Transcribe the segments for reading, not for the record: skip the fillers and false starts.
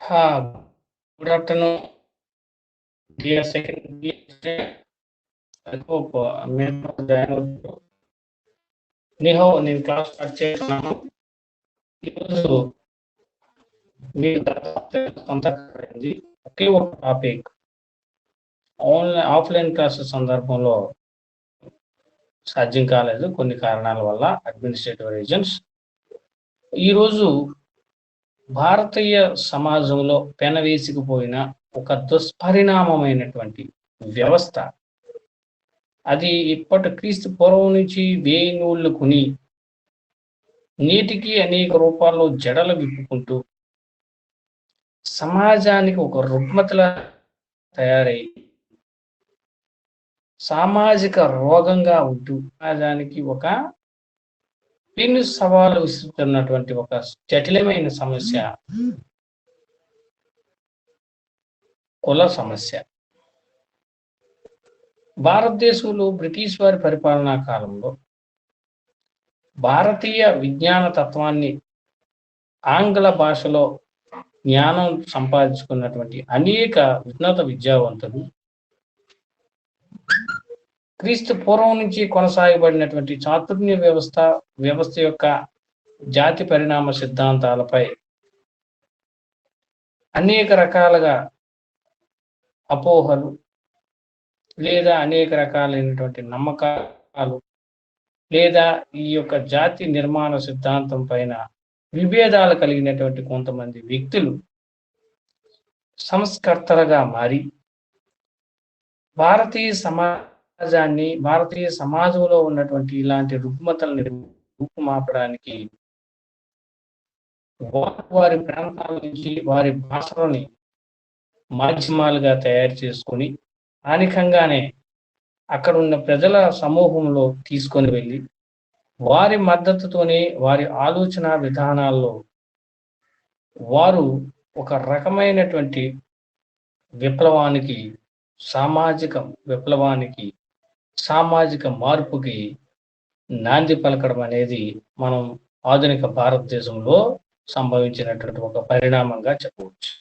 हाँ, good afternoon dear second dear I hope మీరు join అవుతారు. నేను క్లాస్ స్టార్ట్ చేస్తున్నాను. ఈరోజు మీకు అయింది. ఒకే ఒక టాపిక్ ఆఫ్లైన్ క్లాసెస్ సందర్భంలో సాధ్యం కాలేదు కొన్ని కారణాల వల్ల, అడ్మినిస్ట్రేటివ్ రీజన్స్. ఈరోజు భారతీయ సమాజంలో పెనవేసుకుపోయిన ఒక దుష్పరిణామమైనటువంటి వ్యవస్థ, అది ఇప్పటి క్రీస్తు పూర్వం నుంచి వేయినూళ్ళు కొని నేటికి అనేక రూపాల్లో జడలు విప్పుకుంటూ సమాజానికి ఒక రుగ్మతలా తయారై సామాజిక రోగంగా ఉంటూ సమాజానికి ఒక పెను సవాలు విసురుతున్నటువంటి ఒక జటిలమైన సమస్య కుల సమస్య. భారతదేశంలో బ్రిటిష్ వారి పరిపాలనా కాలంలో భారతీయ విజ్ఞాన తత్వాన్ని ఆంగ్ల భాషలో జ్ఞానం సంపాదించుకున్నటువంటి అనేక ఉన్నత విద్యావంతులు క్రీస్తు పూర్వం నుంచి కొనసాగబడినటువంటి చాతుర్య వ్యవస్థ యొక్క జాతి పరిణామ సిద్ధాంతాలపై అనేక రకాలుగా అపోహలు లేదా అనేక రకాలైనటువంటి నమ్మకాలు లేదా ఈ యొక్క జాతి నిర్మాణ సిద్ధాంతం పైన విభేదాలు కలిగినటువంటి కొంతమంది వ్యక్తులు సంస్కర్తలుగా మారి భారతీయ సమాజంలో ఉన్నటువంటి ఇలాంటి రుగ్మతలను రూపుమాపడానికి వారి ప్రాంతాల నుంచి వారి భాషలని మాధ్యమాలుగా తయారు చేసుకుని స్థానికంగానే అక్కడ ఉన్న ప్రజల సమూహంలో తీసుకొని వెళ్ళి వారి మద్దతుతోనే వారి ఆలోచన విధానాల్లో వారు ఒక రకమైనటువంటి విప్లవానికి, సామాజిక మార్పుకి నాంది పలకడం అనేది మనం ఆధునిక భారతదేశంలో సంభవించినటువంటి ఒక పరిణామంగా చెప్పవచ్చు.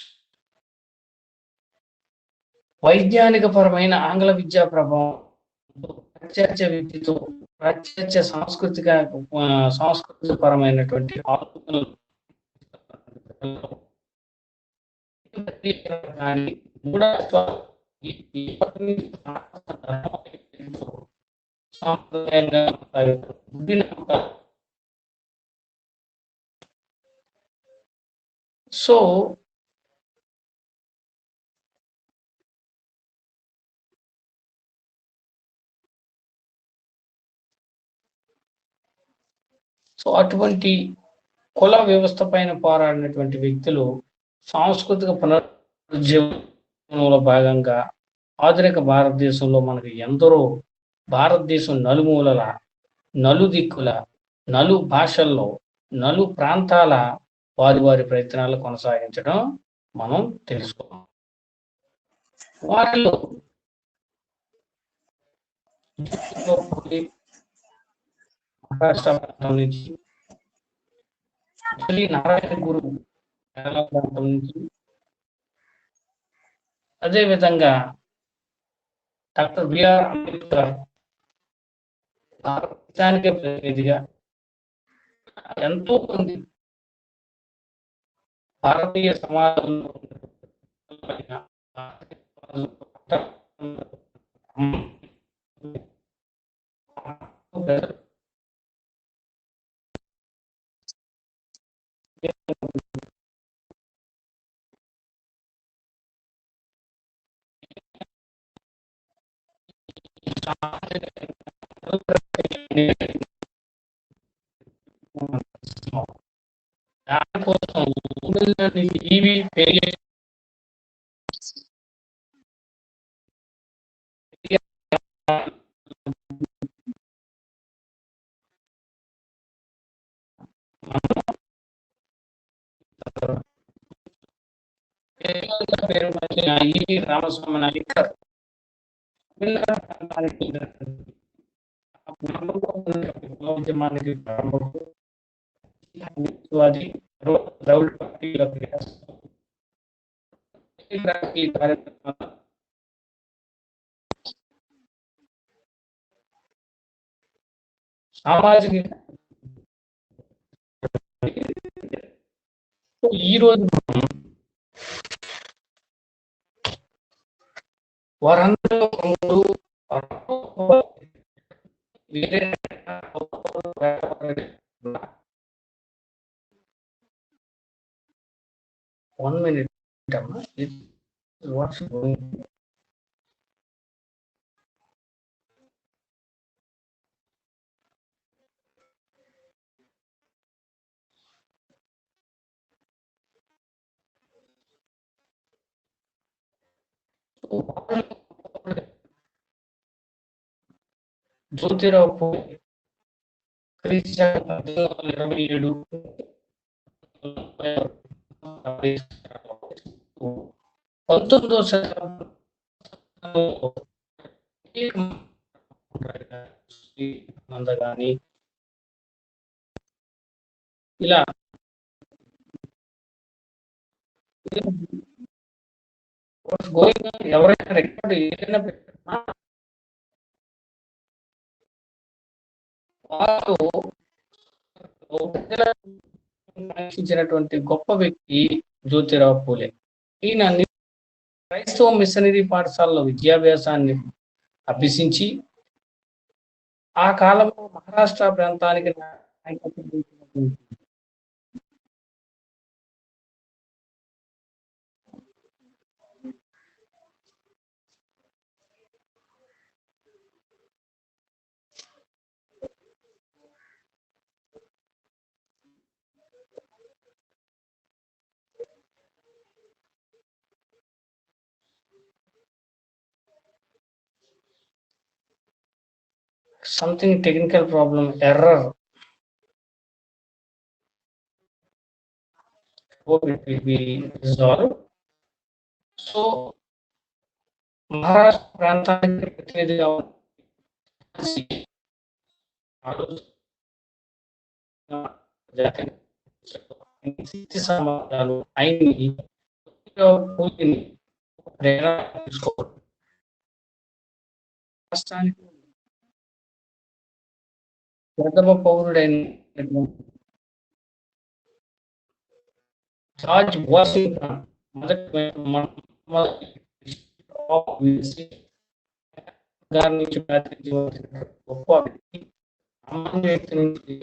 వైజ్ఞానిక పరమైన ఆంగ్ల విద్యా ప్రభావం, ప్రత్యక్ష విద్యతో ప్రత్యక్ష సాంస్కృతిక పరమైనటువంటి ఆలోచనలు సో అటువంటి కుల వ్యవస్థ పైన పోరాడినటువంటి వ్యక్తులు సాంస్కృతిక పునరుజ్జీవనంలో భాగంగా ఆధునిక భారతదేశంలో మనకి ఎందరో భారతదేశం నలుమూలల, నలుదిక్కుల, నలు భాషల్లో, నలు ప్రాంతాల వారి ప్రయత్నాలు కొనసాగించడం మనం తెలుసుకున్నాం. వారిలో మహారాష్ట్ర ప్రాంతం నుంచి నారాయణ గురు ప్రాంతం నుంచి, అదేవిధంగా డాక్టర్ బిఆర్ అంబేద్కర్ భారతదేశానికి ప్రతినిధిగా ఎంతో మంది భారతీయ సమాజంలో దానికోసం ఇవి రామస్వామి నాయకర్ ఉద్యమానికి ఈ కార్యక్రమాల సామాజిక ఈ రోజు వారందరూ వేరే 1 minute అమ్మా. వాట్స్ గోయింగ్ జ్యోతిరావు పూలే క్రీస్తు 1827 19వ శతాబ్దంలో కానీ ఇలా గోయింగ్ ఎవరైనా రికార్డు ఏదైనా పెట్టినా వారు రక్షించినటువంటి గొప్ప వ్యక్తి జ్యోతిరావు పూలే. ఈయన క్రైస్తవ మిషనరీ పాఠశాలలో విద్యాభ్యాసాన్ని అభ్యసించి ఆ కాలంలో మహారాష్ట్ర ప్రాంతానికి something technical problem error. Hope it will be resolved. So Maharashtra ప్రాంతానికి ప్రతినిధిగా సమాజాలు ఆయన్ని ప్రేరణ తీసుకోవడం రాష్ట్రానికి ప్రథమ పౌరుడైన జార్జ్ వాషింగ్టన్ గారి నుంచి గొప్ప వ్యక్తి సామాన్య వ్యక్తి నుంచి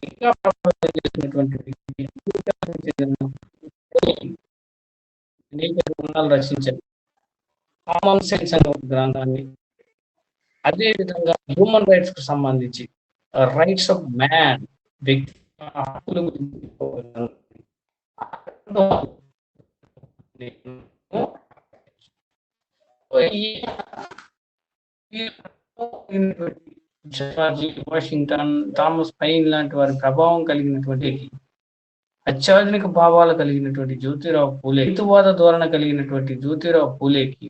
ఇంకా ప్రభావితం చేసినటువంటి వ్యక్తి అనేక గ్రంథాలు రచించారు. కామన్ సెన్స్ అనే ఒక గ్రంథాన్ని, అదే విధంగా హ్యూమన్ రైట్స్ కు సంబంధించి రైట్స్ ఆఫ్ మ్యాన్ వ్యక్తి హక్కుల గురించి వాషింగ్టన్, థామస్ పైన్ లాంటి వారి ప్రభావం కలిగినటువంటి అత్యాధునిక భావాలు కలిగినటువంటి జ్యోతిరావు పూలే, హితువాద ధోరణ కలిగినటువంటి జ్యోతిరావు పూలేకి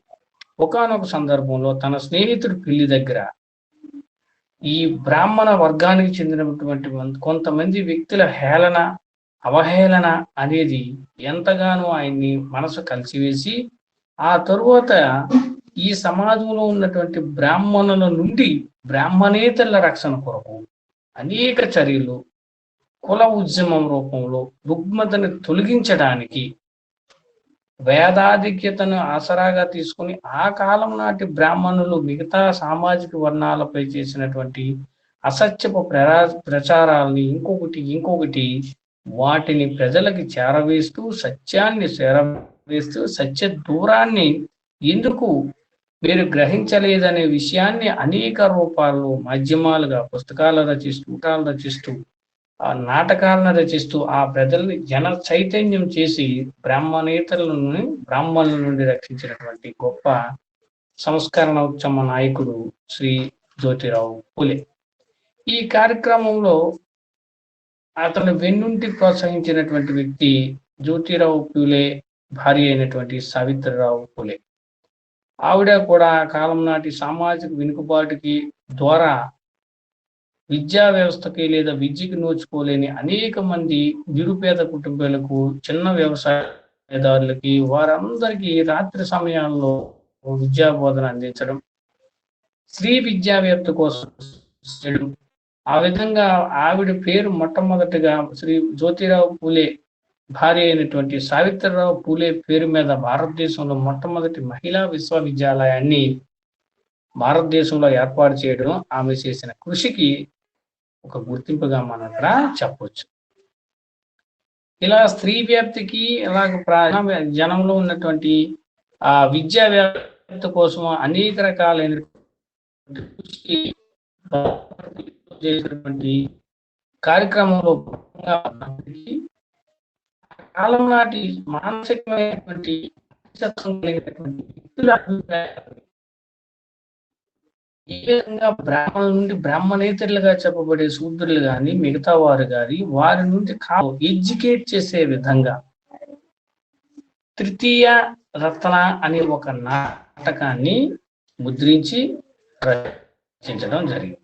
ఒకానొక సందర్భంలో తన స్నేహితుడి పెళ్లి దగ్గర ఈ బ్రాహ్మణ వర్గానికి చెందినటువంటి కొంతమంది వ్యక్తుల హేళన, అవహేళన అనేది ఎంతగానో ఆయన్ని మనసు కలిసివేసి ఆ తరువాత ఈ సమాజంలో ఉన్నటువంటి బ్రాహ్మణుల నుండి బ్రాహ్మణేతరుల రక్షణ కొరకు అనేక చర్యలు కుల ఉద్యమం రూపంలో రుగ్మతని తొలగించడానికి వేదాధిక్యతను ఆసరాగా తీసుకుని ఆ కాలం నాటి బ్రాహ్మణులు మిగతా సామాజిక వర్ణాలపై చేసినటువంటి అసత్యపు ప్రచారాలని ఇంకొకటి వాటిని ప్రజలకి చేరవేస్తూ సత్యాన్ని చేరవేస్తూ సత్య దూరాన్ని ఎందుకు మీరు గ్రహించలేదనే విషయాన్ని అనేక రూపాల్లో మాధ్యమాలుగా పుస్తకాలు రచిస్తూ ఆ నాటకాలను రచిస్తూ ఆ ప్రజల్ని జన చైతన్యం చేసి బ్రాహ్మణుల నుండి రక్షించినటువంటి గొప్ప సంస్కరణ ఉద్యమ నాయకుడు శ్రీ జ్యోతిరావు పూలే. ఈ కార్యక్రమంలో అతను వెన్నుంటి ప్రోత్సహించినటువంటి వ్యక్తి జ్యోతిరావు పూలే భార్య అయినటువంటి సావిత్రిరావు పూలే. ఆవిడ కూడా ఆ కాలం నాటి సామాజిక వెనుకబాటుకి ద్వారా విద్యా వ్యవస్థకి లేదా విద్యకి నోచుకోలేని అనేక మంది నిరుపేద కుటుంబాలకు, చిన్న వ్యవసాయదారులకి వారందరికీ రాత్రి సమయాల్లో విద్యా బోధన అందించడం, స్త్రీ విద్యా వ్యాప్తి కోసం చేయడం. ఆ విధంగా ఆవిడ పేరు మొట్టమొదటిగా శ్రీ జ్యోతిరావు పూలే భార్య అయినటువంటి సావిత్రిరావు పూలే పేరు మీద భారతదేశంలో మొట్టమొదటి మహిళా విశ్వవిద్యాలయాన్ని భారతదేశంలో ఏర్పాటు చేయడం ఆమె చేసిన కృషికి ఒక గుర్తింపుగా మనం ఇక్కడ చెప్పొచ్చు. ఇలా స్త్రీ వ్యాప్తికి అలాగే జనంలో ఉన్నటువంటి ఆ విద్యా వ్యాప్తి కోసం అనేక రకాలైన చేసినటువంటి కార్యక్రమంలో కాలం నాటి మానసికమైనటువంటి వ్యక్తుల అభిప్రాయాలు ఏ విధంగా బ్రాహ్మణుల నుండి బ్రాహ్మణేతరులుగా చెప్పబడే శూద్రులు గాని మిగతా వారు గాని వారి నుండి ఎడ్యుకేట్ చేసే విధంగా తృతీయ రత్న అనే ఒక నాటకాన్ని ముద్రించి రచించడం జరిగింది.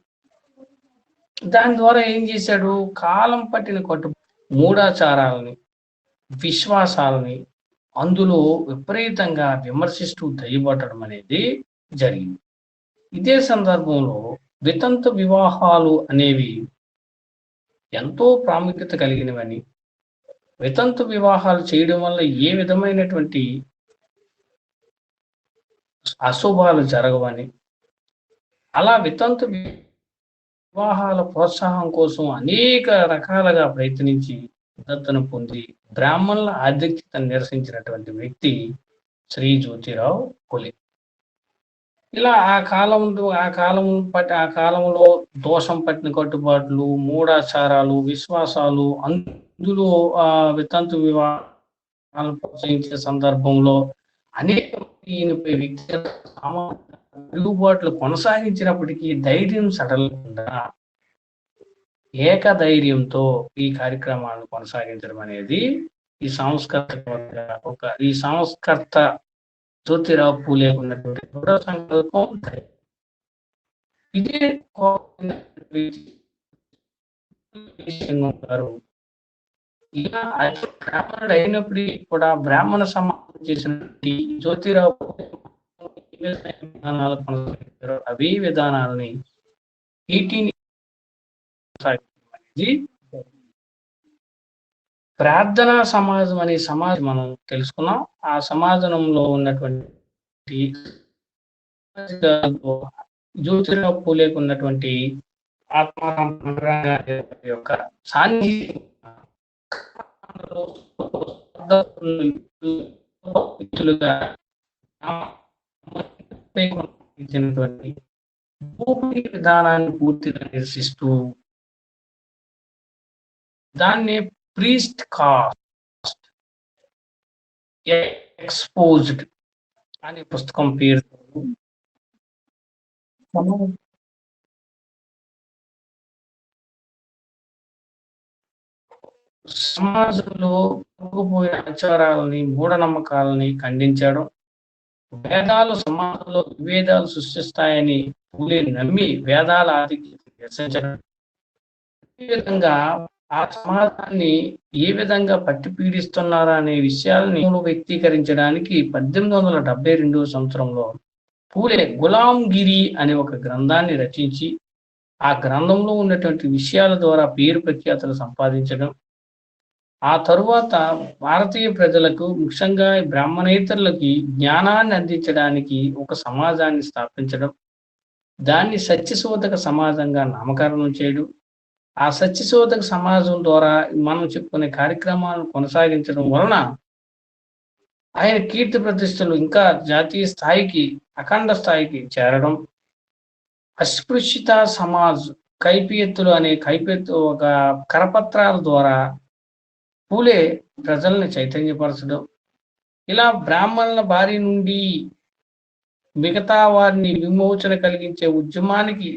దాని ద్వారా ఏం చేశాడు? కాలం పట్టిన మూఢాచారాలని, విశ్వాసాలని అందులో విపరీతంగా విమర్శిస్తూ దయబట్టడం అనేది జరిగింది. ఇదే సందర్భంలో వితంతు వివాహాలు అనేవి ఎంతో ప్రాముఖ్యత కలిగినవని, వితంతు వివాహాలు చేయడం వల్ల ఏ విధమైనటువంటి అశుభాలు జరగవని, అలా వితంతు వివాహాల ప్రోత్సాహం కోసం అనేక రకాలుగా ప్రయత్నించి మద్దతును పొంది బ్రాహ్మణుల ఆధిక్యతను నిరసించినటువంటి వ్యక్తి శ్రీ జ్యోతిరావు పూలే. ఇలా ఆ కాలంలో దోషం పట్టిన కట్టుబాట్లు, మూఢాచారాలు, విశ్వాసాలు అందులో వితంతు వివాహాలను ప్రోత్సహించే సందర్భంలో అనేక తిరుగుబాట్లు కొనసాగించినప్పటికీ ధైర్యం సడలకుండా ఏకధైర్యంతో ఈ కార్యక్రమాలను కొనసాగించడం అనేది ఈ సంస్కర్త జ్యోతిరావు పూలే ఉన్నటువంటి దృఢ సంకల్పం. ఇదే ఇలా బ్రాహ్మణుడు అయినప్పటికీ కూడా బ్రాహ్మణ సమాజం చేసినటువంటి జ్యోతిరావు విధానాలు కొనసాగించారు. అవే విధానాలని ప్రార్థనా సమాజం అనే సమాజం మనం తెలుసుకున్నాం. ఆ సమాజంలో ఉన్నటువంటి జ్యోతిరావు పూలేకు ఉన్నటువంటి ఆత్మారాం యొక్క సాన్నిధ్యంగా విధానాన్ని పూర్తిగా నిరసిస్తూ దాన్ని ప్రీస్ట్ కాస్ట్ ఎక్స్పోజ్డ్ అనే పుస్తకం పేరు సమాజంలో పోయిన ఆచారాలని, మూఢనమ్మకాలని ఖండించడం, వేదాలు సమాజంలో విభేదాలు సృష్టిస్తాయని పూలే నమ్మి వేదాల ఆధిక్యతను నిరసించడం, ఈ విధంగా ఆ సమాజాన్ని ఏ విధంగా పట్టి పీడిస్తున్నారా అనే విషయాలని వ్యక్తీకరించడానికి 1872 సంవత్సరంలో పూలే గులాంగిరి అనే ఒక గ్రంథాన్ని రచించి ఆ గ్రంథంలో ఉన్నటువంటి విషయాల ద్వారా పేరు ప్రఖ్యాతులు సంపాదించడం, ఆ తరువాత భారతీయ ప్రజలకు ముఖ్యంగా బ్రాహ్మణేతరులకి జ్ఞానాన్ని అందించడానికి ఒక సమాజాన్ని స్థాపించడం, దాన్ని సత్యశోధక సమాజంగా నామకరణం చేయడం, ఆ సత్యశోధక సమాజం ద్వారా మనం చెప్పుకునే కార్యక్రమాలను కొనసాగించడం వలన ఆయన కీర్తి ప్రతిష్టలు ఇంకా జాతీయ స్థాయికి, అఖండ స్థాయికి చేరడం, అస్పృశ్యత సమాజ్ కైపియత్తులు అనే ఒక కరపత్రాల ద్వారా పూలే ప్రజల్ని చైతన్యపరచడం, ఇలా బ్రాహ్మణుల బారి నుండి మిగతా వారిని విమోచన కలిగించే ఉద్యమానికి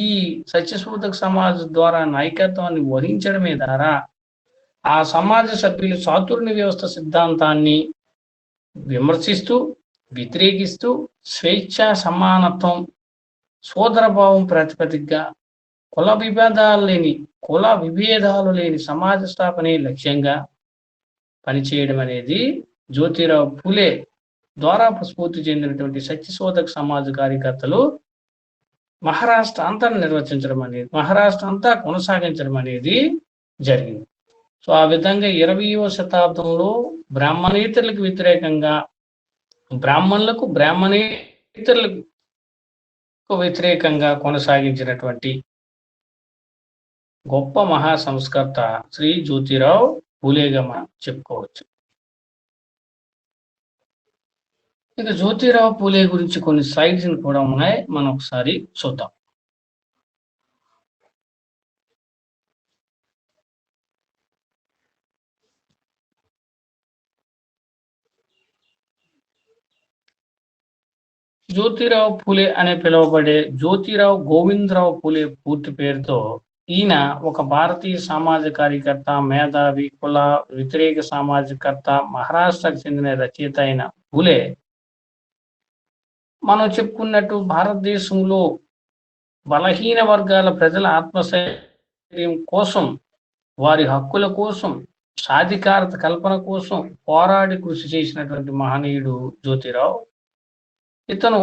ఈ సత్యశోధక సమాజం ద్వారా నాయకత్వాన్ని వహించడమే ద్వారా ఆ సమాజ సభ్యులు చాతుర్య వ్యవస్థ సిద్ధాంతాన్ని విమర్శిస్తూ వ్యతిరేకిస్తూ స్వేచ్ఛ, సమానత్వం, సోదరభావం ప్రాతిపదికగా కుల విభేదాలు లేని సమాజ స్థాపనే లక్ష్యంగా పనిచేయడం అనేది జ్యోతిరావు పూలే ద్వారా స్ఫూర్తి చెందినటువంటి సత్యశోధక సమాజ కార్యకర్తలు మహారాష్ట్ర అంతా కొనసాగించడం అనేది జరిగింది. సో ఆ విధంగా 20వ శతాబ్దంలో బ్రాహ్మణేతరులకు వ్యతిరేకంగా బ్రాహ్మణేతరులకు వ్యతిరేకంగా కొనసాగించినటువంటి గొప్ప మహా సంస్కర్త శ్రీ జ్యోతిరావు పూలేగా మనం చెప్పుకోవచ్చు. ఇక జ్యోతిరావు పూలే గురించి కొన్ని స్లైడ్స్ కూడా ఉన్నాయి, మనం ఒకసారి చూద్దాం. జ్యోతిరావు పూలే అనే పిలువబడే జ్యోతిరావు గోవిందరావు పూలే పూర్తి పేరుతో ఈయన ఒక భారతీయ సామాజిక కార్యకర్త, మేధావి, కుల వ్యతిరేక సామాజికర్త, మహారాష్ట్రకు చెందిన రచయిత అయిన పూలే మనం చెప్పుకున్నట్టు భారతదేశంలో బలహీన వర్గాల ప్రజల ఆత్మస్థైర్యం కోసం, వారి హక్కుల కోసం, సాధికారత కల్పన కోసం పోరాడి కృషి చేసినటువంటి మహనీయుడు జ్యోతిరావు. ఇతను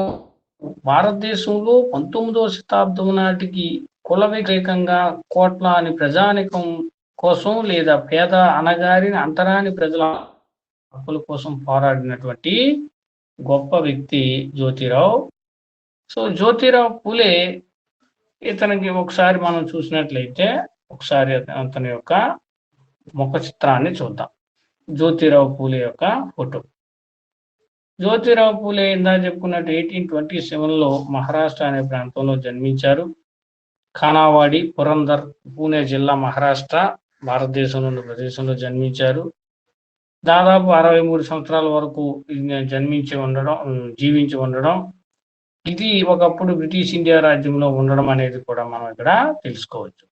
భారతదేశంలో 19వ శతాబ్దం నాటికి కుల వ్యతిరేకంగా కోట్లాని ప్రజానికం కోసం లేదా పేద అణగారిన అంటరాని ప్రజల హక్కుల కోసం పోరాడినటువంటి గొప్ప వ్యక్తి జ్యోతిరావు. సో జ్యోతిరావు పూలే ఇతనికి ఒకసారి మనం చూసినట్లయితే ఒకసారి అతని యొక్క ముఖ చిత్రాన్ని చూద్దాం. జ్యోతిరావు పూలే యొక్క ఫోటో. జ్యోతిరావు పూలే ఇందా చెప్పుకున్నట్టు 1827లో మహారాష్ట్ర అనే ప్రాంతంలో జన్మించారు. ఖానావాడి, పురందర్, పూణే జిల్లా, మహారాష్ట్ర, భారతదేశంలో ఉన్న ప్రదేశంలో జన్మించారు. దాదాపు 63 సంవత్సరాల వరకు జీవించి ఉండడం, ఇది ఒకప్పుడు బ్రిటిష్ ఇండియా రాజ్యంలో ఉండడం అనేది కూడా మనం ఇక్కడ తెలుసుకోవచ్చు.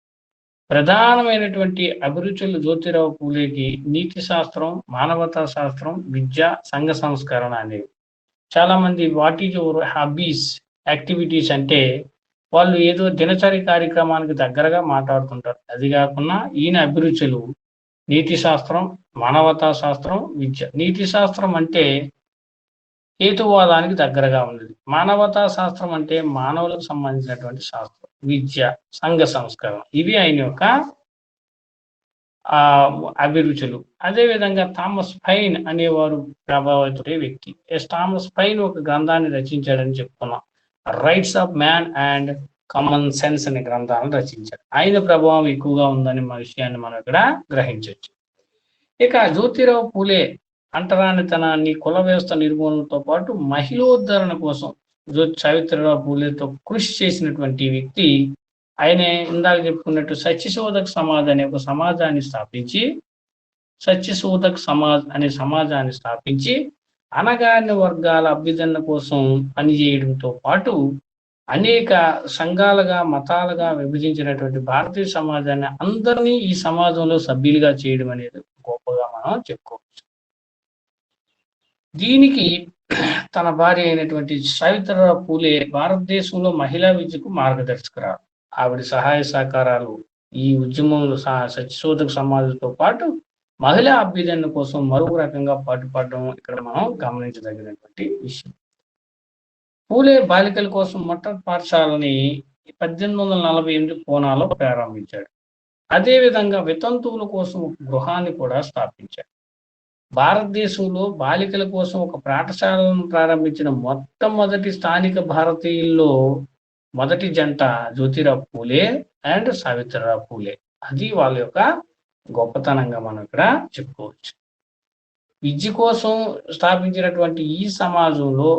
ప్రధానమైనటువంటి అభిరుచులు జ్యోతిరావు పూలేకి నీతి శాస్త్రం, మానవతా శాస్త్రం, విద్య, సంఘ సంస్కరణ అనేవి. చాలా మంది what is your hobbies, activities అంటే వాళ్ళు ఏదో దినచర్య కార్యక్రమానికి దగ్గరగా మాట్లాడుతుంటారు. అది కాకుండా ఈయన అభిరుచులు నీతి శాస్త్రం, మానవతా శాస్త్రం, విద్య. నీతి శాస్త్రం అంటే హేతువాదానికి దగ్గరగా ఉన్నది. మానవతా శాస్త్రం అంటే మానవులకు సంబంధించినటువంటి శాస్త్రం. విద్య, సంఘ సంస్కరణ, ఇవి ఆయన యొక్క అభిరుచులు. అదేవిధంగా థామస్ పైన్ అనేవారు ప్రభావితుడే వ్యక్తి. థామస్ పైన్ ఒక గ్రంథాన్ని రచించాడని చెప్పుకున్నాం. Rights of man and common sense అనే గ్రంథాలను రచించాడు. ఆయన ప్రభావం ఎక్కువగా ఉందని మన విషయాన్ని మనం ఇక్కడ గ్రహించవచ్చు. ఇక జ్యోతిరావు పూలే అంటరానితనాన్ని, కుల వ్యవస్థ నిర్మూలనతో పాటు మహిళోద్ధరణ కోసం సావిత్రిరావు పూలేతో కృషి చేసినటువంటి వ్యక్తి. ఆయనే ఇందాక చెప్పుకున్నట్టు సత్యశోధక సమాజ్ అనే ఒక సమాజాన్ని స్థాపించి అణగారిన వర్గాల అభ్యుదరణ కోసం పనిచేయడంతో పాటు అనేక సంఘాలుగా, మతాలుగా విభజించినటువంటి భారతీయ సమాజాన్ని అందరినీ ఈ సమాజంలో సభ్యులుగా చేయడం అనేది గొప్పగా మనం చెప్పుకోవచ్చు. దీనికి తన భార్య అయినటువంటి సావిత్రిరావు పూలే భారతదేశంలో మహిళా విద్యకు మార్గదర్శకురాలు. ఆవిడ సహాయ సహకారాలు ఈ ఉద్యమంలో సత్యశోధక సమాజంతో పాటు మహిళా అభ్యుదరణ కోసం మరొక రకంగా పాటుపడడం ఇక్కడ మనం గమనించదగినటువంటి విషయం. పూలే బాలికల కోసం మొట్టమొదటి పాఠశాలని 1848 పూనాలో ప్రారంభించాడు. అదేవిధంగా వితంతువుల కోసం ఒక గృహాన్ని కూడా స్థాపించాడు. భారతదేశంలో బాలికల కోసం ఒక పాఠశాలను ప్రారంభించిన మొట్టమొదటి స్థానిక భారతీయుల్లో మొదటి జంట జ్యోతిరావు పూలే అండ్ సావిత్రిరావు పూలే. అది వాళ్ళ యొక్క గొప్పతనంగా మనం ఇక్కడ చెప్పుకోవచ్చు. విద్య కోసం స్థాపించినటువంటి ఈ సమాజంలో,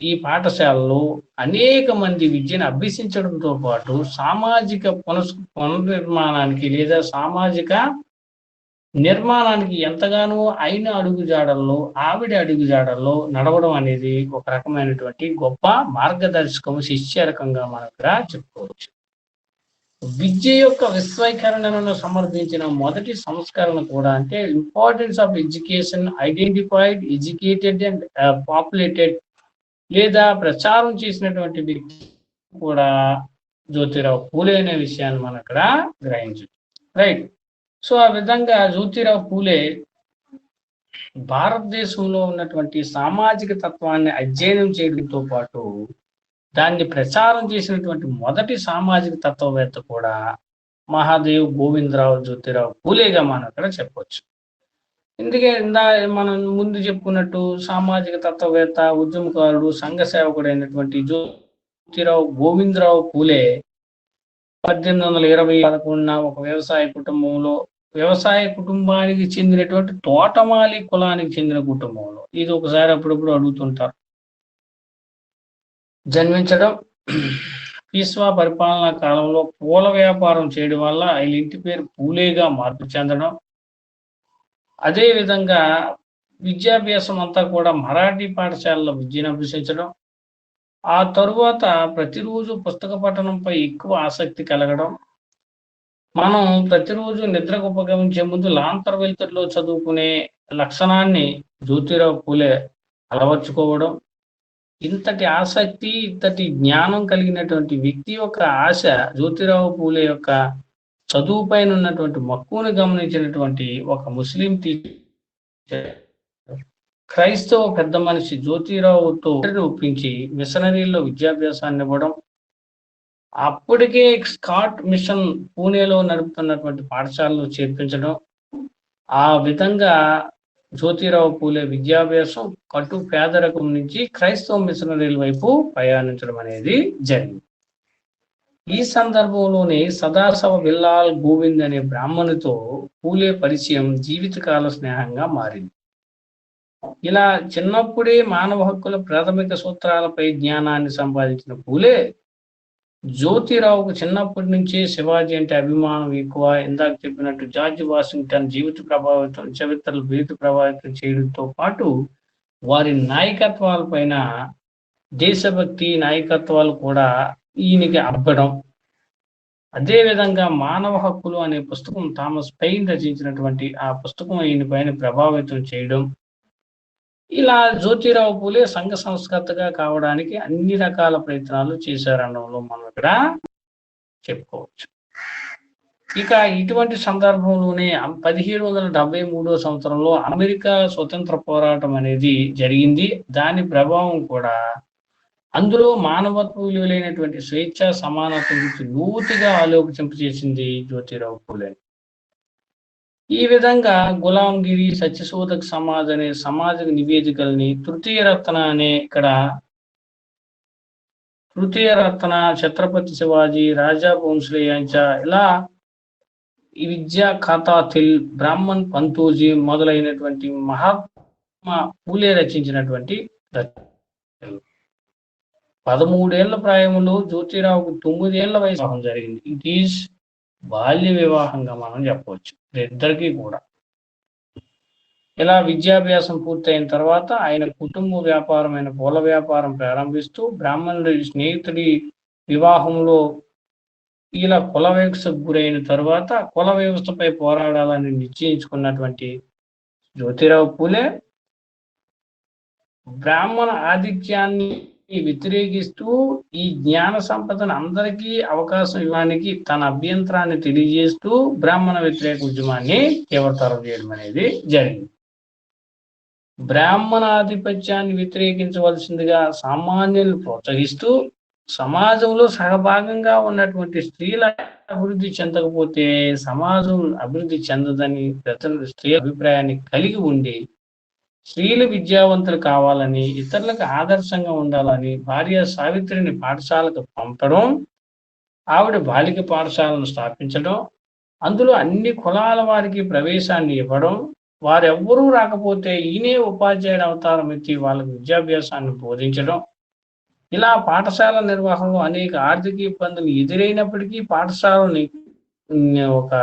ఈ పాఠశాలలో అనేక మంది విద్యను అభ్యసించడంతో పాటు సామాజిక పునర్నిర్మాణానికి లేదా సామాజిక నిర్మాణానికి ఎంతగానో ఆవిడ అడుగుజాడల్లో నడవడం అనేది ఒక రకమైనటువంటి గొప్ప మార్గదర్శకం, శిష్యరకంగా మనం ఇక్కడ చెప్పుకోవచ్చు. విద్య యొక్క విశ్వీకరణను సమర్థించిన మొదటి సంస్కరణ కూడా అంటే importance of education, identified, educated and populated లేదా ప్రచారం చేసినటువంటి వ్యక్తి కూడా జ్యోతిరావు పూలే అనే విషయాన్ని మనం ఇక్కడ గ్రహించవచ్చు. రైట్. సో ఆ విధంగా జ్యోతిరావు పూలే భారతదేశంలో ఉన్నటువంటి సామాజిక తత్వాన్ని అధ్యయనం చేయడంతో పాటు దాన్ని ప్రచారం చేసినటువంటి మొదటి సామాజిక తత్వవేత్త కూడా మహాదేవ్ గోవిందరావు జ్యోతిరావు పూలేగా మనం ఇక్కడ చెప్పవచ్చు. ఎందుకే మనం ముందు చెప్పుకున్నట్టు సామాజిక తత్వవేత్త, ఉద్యమకారుడు, సంఘ సేవకుడు అయినటువంటి జ్యోతిరావు గోవిందరావు పూలే 1820 ఒక వ్యవసాయ కుటుంబానికి చెందినటువంటి తోటమాలి కులానికి చెందిన కుటుంబంలో, ఇది ఒకసారి అప్పుడప్పుడు అడుగుతుంటారు, జన్మించడం, పీస్వా పరిపాలనా కాలంలో పూల వ్యాపారం చేయడం వల్ల ఆయన ఇంటి పేరు పూలేగా మార్పు చెందడం, అదే విధంగా విద్యాభ్యాసం అంతా కూడా మరాఠీ పాఠశాలలో విద్యను అభ్యసించడం, ఆ తరువాత ప్రతిరోజు పుస్తక పఠనంపై ఎక్కువ ఆసక్తి కలగడం, మనం ప్రతిరోజు నిద్రకు ఉపగమించే ముందు లాంతర్ వెలుతురులో చదువుకునే లక్షణాన్ని జ్యోతిరావు పూలే అలవర్చుకోవడం, ఇంతటి ఆసక్తి, ఇంతటి జ్ఞానం కలిగినటువంటి వ్యక్తి యొక్క ఆశ జ్యోతిరావు పూలే యొక్క చదువు పైన ఉన్నటువంటి మక్కువను గమనించినటువంటి ఒక ముస్లిం క్రైస్తవ పెద్ద మనిషి జ్యోతిరావుతో ఒప్పించి మిషనరీల్లో విద్యాభ్యాసాన్ని ఇవ్వడం, అప్పటికే స్కాట్ మిషన్ పూణేలో నడుపుతున్నటువంటి పాఠశాలలో చేర్పించడం, ఆ విధంగా జ్యోతిరావు పూలే విద్యాభ్యాసం కటు పేదరికం నుంచి క్రైస్తవ మిషనరీల వైపు ప్రయాణించడం అనేది జరిగింది. ఈ సందర్భంలోనే సదాశవ బిల్లాల్ గోవింద్ అనే బ్రాహ్మణుతో పూలే పరిచయం జీవితకాల స్నేహంగా మారింది. ఇలా చిన్నప్పుడే మానవ హక్కుల ప్రాథమిక సూత్రాలపై జ్ఞానాన్ని సంపాదించిన పూలే జ్యోతిరావుకు చిన్నప్పటి నుంచే శివాజీ అంటే అభిమానం ఎక్కువ. ఇందాక చెప్పినట్టు జార్జ్ వాషింగ్టన్ చరిత్రలు ప్రభావితం చేయడంతో పాటు వారి నాయకత్వాలపైన దేశభక్తి నాయకత్వాలు కూడా ఈయనకి అబ్బడం, అదేవిధంగా మానవ హక్కులు అనే పుస్తకం థామస్ పెయిన్ రచించినటువంటి ఆ పుస్తకం ఈయన పైన ప్రభావితం చేయడం, ఇలా జ్యోతిరావు పూలే సంఘ సంస్కర్తగా కావడానికి అన్ని రకాల ప్రయత్నాలు చేశారనడంలో మనం ఇక్కడ చెప్పుకోవచ్చు. ఇక ఇటువంటి సందర్భంలోనే 1773 సంవత్సరంలో అమెరికా స్వతంత్ర పోరాటం అనేది జరిగింది. దాని ప్రభావం కూడా అందులో మానవత్వ విలువలైనటువంటి స్వేచ్ఛ, సమానత్వం గురించి లోతుగా ఆలోచింపచేసింది జ్యోతిరావు పూలే. ఈ విధంగా గులాంగిరి, సత్యశోధక్ సమాజ్ అనే సామాజిక నివేదికల్ని, తృతీయ రత్న, ఛత్రపతి శివాజీ, రాజా భోంస్లే యాంచా, ఇలా ఈ విద్యా ఖాతాతిల్, బ్రాహ్మణ్ పంతోజీ మొదలైనటువంటి మహాత్మా పూలే రచించినటువంటి 13 ఏళ్ల ప్రాయంలో జ్యోతిరావుకు 9 ఏళ్ల వయసు జరిగింది. ఇట్ ఈస్ బాల్య వివాహంగా మనం చెప్పవచ్చు ఇద్దరికీ కూడా. ఇలా విద్యాభ్యాసం పూర్తయిన తర్వాత ఆయన కుటుంబ వ్యాపారమైన పూల వ్యాపారం ప్రారంభిస్తూ బ్రాహ్మణుడి స్నేహితుడి వివాహంలో ఇలా కుల వ్యవస్థకు గురైన తర్వాత కుల వ్యవస్థపై పోరాడాలని నిశ్చయించుకున్నటువంటి జ్యోతిరావు పూలే బ్రాహ్మణ ఆధిక్యాన్ని వ్యతిరేకిస్తూ ఈ జ్ఞాన సంపదను అందరికీ అవకాశం ఇవ్వడానికి తన అభ్యంతరాన్ని తెలియజేస్తూ బ్రాహ్మణ వ్యతిరేక ఉద్యమాన్ని తీవ్రతరం చేయడం అనేది జరిగింది. బ్రాహ్మణాధిపత్యాన్ని వ్యతిరేకించవలసిందిగా సామాన్యులను ప్రోత్సహిస్తూ సమాజంలో సహభాగంగా ఉన్నటువంటి స్త్రీల అభివృద్ధి చెందకపోతే సమాజం అభివృద్ధి చెందదని స్త్రీ అభిప్రాయాన్ని కలిగి ఉండి స్త్రీలు విద్యావంతులు కావాలని, ఇతరులకు ఆదర్శంగా ఉండాలని భార్య సావిత్రిని పాఠశాలకు పంపడం, ఆవిడ బాలిక పాఠశాలను స్థాపించడం, అందులో అన్ని కులాల వారికి ప్రవేశాన్ని ఇవ్వడం, వారెవ్వరూ రాకపోతే ఈయనే ఉపాధ్యాయుడు అవతారం ఎత్తి వాళ్ళకు విద్యాభ్యాసాన్ని బోధించడం, ఇలా పాఠశాల నిర్వహణలో అనేక ఆర్థిక ఇబ్బందులు ఎదురైనప్పటికీ పాఠశాలని ఒక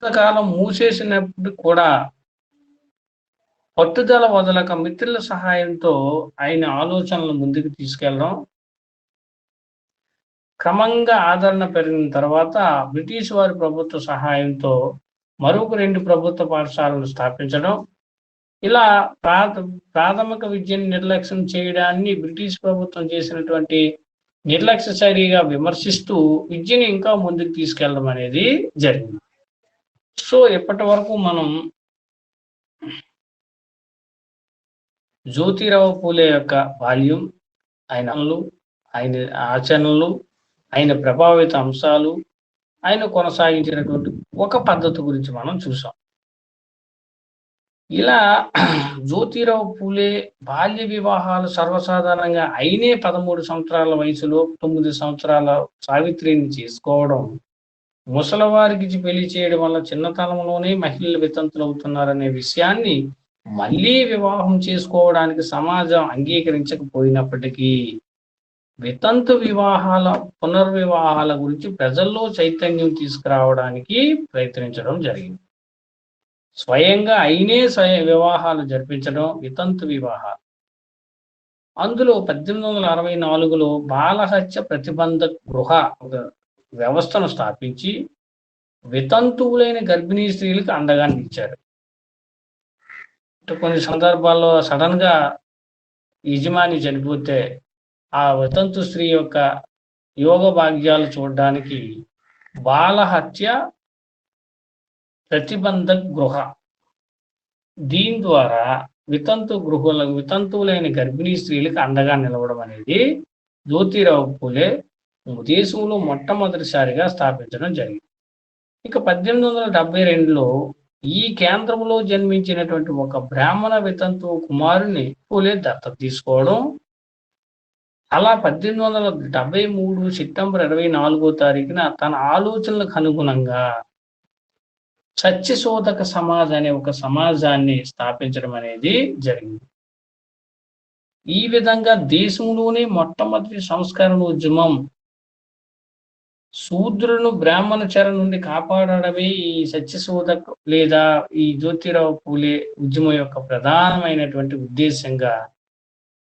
కాలం మూసేసినప్పుడు కూడా పట్టుదల వదలక మిత్రుల సహాయంతో ఆయన ఆలోచనలు ముందుకు తీసుకెళ్ళడం, క్రమంగా ఆదరణ పెరిగిన తర్వాత బ్రిటిష్ వారి ప్రభుత్వ సహాయంతో మరొక 2 ప్రభుత్వ పాఠశాలను స్థాపించడం, ఇలా ప్రాథమిక విద్యను నిర్లక్ష్యం చేయడాన్ని బ్రిటిష్ ప్రభుత్వం చేసినటువంటి నిర్లక్ష్య చర్యగా విమర్శిస్తూ విద్యను ఇంకా ముందుకు తీసుకెళ్ళడం అనేది జరిగింది. సో ఇప్పటి వరకు మనం జ్యోతిరావు పూలే యొక్క బాల్యం, ఆయన ఆచరణలు, ఆయన ప్రభావిత అంశాలు, ఆయన కొనసాగించినటువంటి ఒక పద్ధతి గురించి మనం చూసాం. ఇలా జ్యోతిరావు పూలే బాల్య వివాహాలు సర్వసాధారణంగా అయినే 13 సంవత్సరాల వయసులో 9 సంవత్సరాల సావిత్రిని చేసుకోవడం, ముసలివారికి పెళ్లి చేయడం వల్ల చిన్నతనంలోనే మహిళలు వితంతులు అవుతున్నారనే విషయాన్ని మళ్ళీ వివాహం చేసుకోవడానికి సమాజం అంగీకరించకపోయినప్పటికీ వితంతు పునర్వివాహాల గురించి ప్రజల్లో చైతన్యం తీసుకురావడానికి ప్రయత్నించడం జరిగింది. స్వయంగా వివాహాలు జరిపించడం వితంతు వివాహాలు. అందులో 1864లో బాలహత్య ప్రతిబంధక గృహ వ్యవస్థను స్థాపించి వితంతువులైన గర్భిణీ స్త్రీలకు అండగా నిలిచారు. కొన్ని సందర్భాల్లో సడన్ గా యజమాని చనిపోతే ఆ వితంతు స్త్రీ యొక్క యోగ భాగ్యాలు చూడడానికి బాలహత్య ప్రతిబంధక గృహ, దీని ద్వారా వితంతువులైన గర్భిణీ స్త్రీలకు అండగా నిలవడం అనేది జ్యోతిరావు పూలే దేశంలో మొట్టమొదటిసారిగా స్థాపించడం జరిగింది. ఇక 1872లో ఈ కేంద్రంలో జన్మించినటువంటి ఒక బ్రాహ్మణ వితంతు కుమారుని పూలే దత్తత తీసుకోవడం, అలా 1873 సెప్టెంబర్ 24వ తారీఖున తన ఆలోచనలకు అనుగుణంగా సత్యశోధక సమాజ్ అనే ఒక సమాజాన్ని స్థాపించడం అనేది జరిగింది. ఈ విధంగా దేశంలోనే మొట్టమొదటి సంస్కరణ ఉద్యమం శూద్రులను బ్రాహ్మణ చెర నుండి కాపాడడమే ఈ సత్యశోధక లేదా ఈ జ్యోతిరావు పూలే ఉద్యమం యొక్క ప్రధానమైనటువంటి ఉద్దేశంగా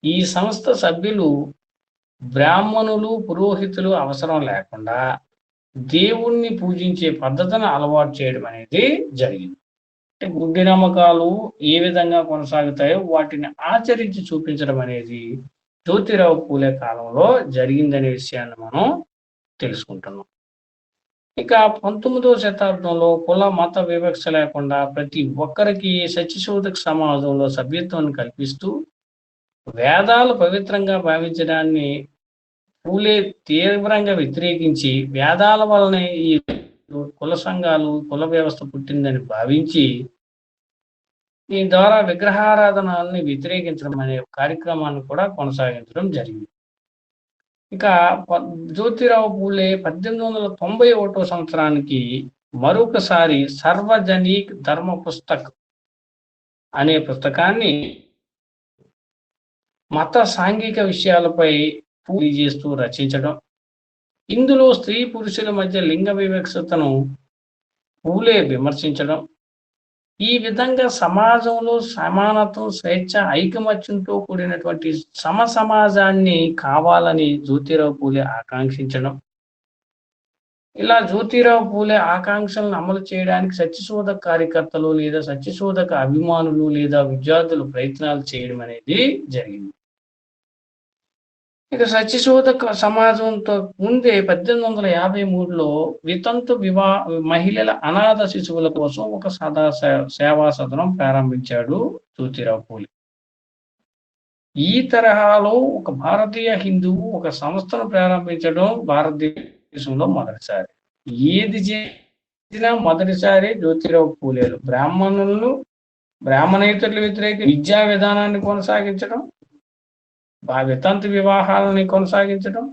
ఈ సంస్థ సభ్యులు బ్రాహ్మణులు, పురోహితులు అవసరం లేకుండా దేవుణ్ణి పూజించే పద్ధతిని అలవాటు చేయడం అనేది జరిగింది. అంటే గుడ్డి నమ్మకాలు ఏ విధంగా కొనసాగుతాయో వాటిని ఆచరించి చూపించడం అనేది జ్యోతిరావు పూలే కాలంలో జరిగిందనే విషయాన్ని మనం తెలుసుకుంటున్నాం. ఇక 19వ శతాబ్దంలో కుల మత వివక్ష లేకుండా ప్రతి ఒక్కరికి సత్యశోధక సమాజంలో సభ్యత్వాన్ని కల్పిస్తూ వేదాలు పవిత్రంగా భావించడాన్ని పూలే తీవ్రంగా వ్యతిరేకించి వేదాల వలనే ఈ కుల సంఘాలు, కుల వ్యవస్థ పుట్టిందని భావించి దీని ద్వారా విగ్రహారాధనల్ని వ్యతిరేకించడం అనే కార్యక్రమాన్ని కూడా కొనసాగించడం జరిగింది. ఇక జ్యోతిరావు పూలే 1891వ సంవత్సరానికి మరొకసారి సార్వజనిక్ ధర్మ పుస్తక్ అనే పుస్తకాన్ని మత సాంఘిక విషయాలపై చేస్తూ రచించడం, ఇందులో స్త్రీ పురుషుల మధ్య లింగ వివక్షతను పూలే విమర్శించడం, ఈ విధంగా సమాజంలో సమానత్వం, స్వేచ్ఛ, ఐకమత్యంతో కూడినటువంటి సమాజాన్ని కావాలని జ్యోతిరావు పూలే ఆకాంక్షించడం, ఇలా జ్యోతిరావు పూలే ఆకాంక్షలను అమలు చేయడానికి సత్యశోధక కార్యకర్తలు లేదా సత్యశోధక అభిమానులు లేదా విద్యార్థులు ప్రయత్నాలు చేయడం అనేది జరిగింది. ఇక సత్యశోధక సమాజంతో ముందే 1853లో వితంతు మహిళల అనాథ శిశువుల కోసం ఒక సేవా సదనం ప్రారంభించాడు జ్యోతిరావు పూలే. ఈ తరహాలో ఒక భారతీయ హిందువు ఒక సంస్థను ప్రారంభించడం భారతదేశంలో మొదటిసారి. ఏది చేసినా మొదటిసారి జ్యోతిరావు పూలేలు బ్రాహ్మణేతరుల వ్యతిరేక విద్యా విధానాన్ని కొనసాగించడం, వితంతు వివాహాలని కొనసాగించడం,